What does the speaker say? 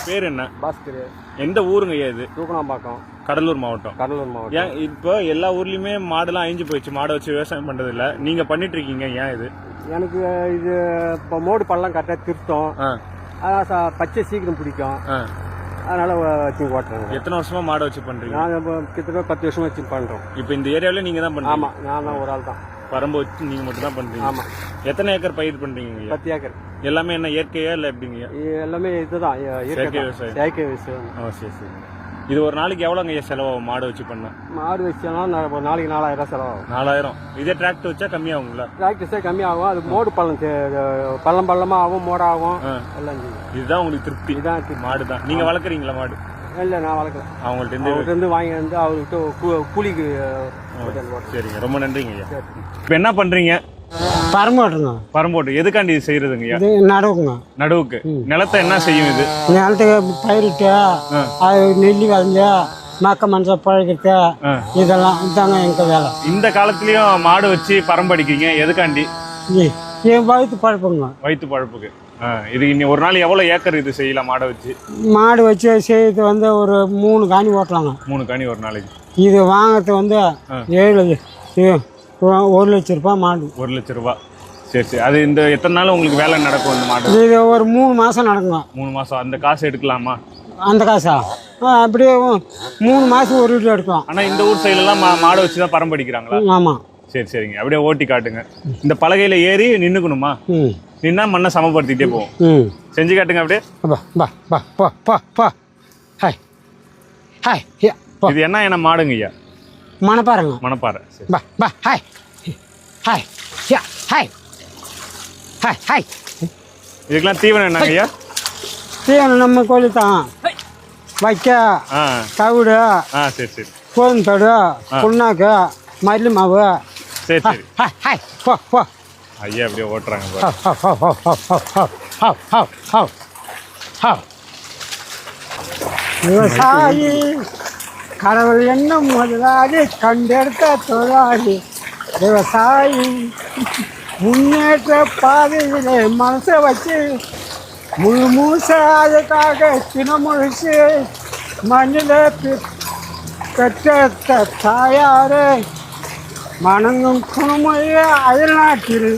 பேர் என்ன? பாஸ்கர். எந்த ஊருங்க இது? தூக்கணாம்பாக்கம், கடலூர் மாவட்டம். கடலூர் மாவட்டம். ஏன் இப்போ எல்லா ஊர்லயுமே மாடுலாம் அழிஞ்சு போயிடுச்சு, மாடை வச்சு விவசாயம் பண்றது இல்ல, நீங்க பண்ணிட்டு இருக்கீங்க, ஏன் இது? எனக்கு இது இப்போ மோடு பள்ளம் கரெக்டாக திருத்தம், அதான் பச்சை சீக்கிரம் பிடிக்கும், அதனால வச்சு ஓட்டுறேன். எத்தனை வருஷமா மாடை வச்சு பண்றீங்க? நாங்கள் இப்போ கிட்டத்தட்ட 10 வருஷமா வச்சு பண்ணுறோம். இப்போ இந்த ஏரியாவில் நீங்க தான் பண்ணுறீங்க? ஆமாம், நான் தான் ஒரு ஆள் தான். பரம்பு வச்சு நீங்க மட்டும் தான் பண்றீங்க? ஆமாம். எத்தனை ஏக்கர் பயிர் பண்றீங்க? 10 ஏக்கர். எல்லாமே என்ன இயற்கையா இல்லை எப்படிங்க? எல்லாமே இதுதான் செயற்கை விவசாயம். செயற்கை விவசாயம். சரி சரி. இது ஒரு நாளைக்கு எவ்வளோங்க செலவாகும் மாடு வச்சு பண்ண? மாடு வச்சோன்னா ஒரு நாளைக்கு 4000 செலவாகும். 4000. இதே டிராக்டர் வச்சா கம்மியாகுங்களா? டிராக்டர்ஸே கம்மியாகும். அது மோடு பள்ளம் பள்ளமாக ஆகும், மோடாகும் எல்லாம். இதுதான் உங்களுக்கு திருப்தி? இதுதான் மாடு தான். நீங்க வளர்க்குறீங்களா மாடு? இல்லை, நான் வளர்க்குறேன். அவங்கள்ட்ட வாங்கி வந்து அவர்கிட்ட கூலிக்கு. சரிங்க, ரொம்ப நன்றிங்க ஐயா. இப்போ என்ன பண்றீங்க? பரம்போட்டுங்க. பரம்போட்டு எதுக்காண்டி இது செய்யறதுங்க ஐயா? இது நடுவுங்க. நடுவுக்கு. நிலத்தை என்ன செய்யும் இது? நிலத்துக்கு பயிரிட்டு அது நெல்லி வளைஞ்சு மக்க மனுஷன் பழகிட்டு இதெல்லாம் தாங்க எங்க வேலை. இந்த காலத்துலயும் மாடு வச்சு பரம்படிக்கிறீங்க, எதுக்காண்டி? என் வயிற்று பழப்புங்க. வயிற்று பழப்புக்கு. இது இனி ஒரு நாள் எவ்வளவு ஏக்கர் இது செய்யலாம் மாடை வச்சு? மாடு வச்சு செய்யறது வந்து ஒரு 3 காணி ஓட்டலாங்க. 3 காணி ஒரு நாளைக்கு. இது வாங்கறது வந்து 1 லட்ச ரூபாய் மாடு. 1 லட்ச ரூபாய். சரி சரி. அது இந்த எத்தனை நாள் உங்களுக்கு வேலை நடக்கும் இந்த மாடு? இது ஒரு 3 மாசம் நடக்குங்க. 3 மாசம். அந்த காசு எடுக்கலாமா? அந்த காசா அப்படியே 3 மாசம் ஒரு வீட்டில் எடுக்கலாம். ஆனா இந்த ஊர் சைடுல எல்லாம் மாடை வச்சுதான் பரம்படிக்கிறாங்களா? ஆமா. சரி சரிங்க. அப்படியே ஓட்டி காட்டுங்க. இந்த பலகையில ஏறி நின்னுக்கணுமா? நின்னா மண்ணை சமப்படுத்திட்டே போவோம். செஞ்சு காட்டுங்க அப்படியே. இது என்ன மாடுங்க ஐயா? மணப்பாறைங்க. மணப்பாறை. இதுக்கெல்லாம் தீவனம் என்னங்க ஐயா? தீவனம் நம்ம கோழி தான் வைக்க, தவிடு, சரி சரி, கோதுமை தவிடு, புண்ணாக்கு, மல்லி மாவு. சரி சரி. ஐயா அப்படியே ஓட்டுறாங்க. விவசாயி கடவுள் என்ன முதலாளி, கண்டெடுத்த தொழிலாளி. விவசாயி முன்னேற்ற பாதையிலே மனசை வச்சு முழுச அதுக்காக தினமுழுச்சு மண்ணில் பெற்ற தாயாரே மணங்கும் குணமொழிய அயல்நாட்டில்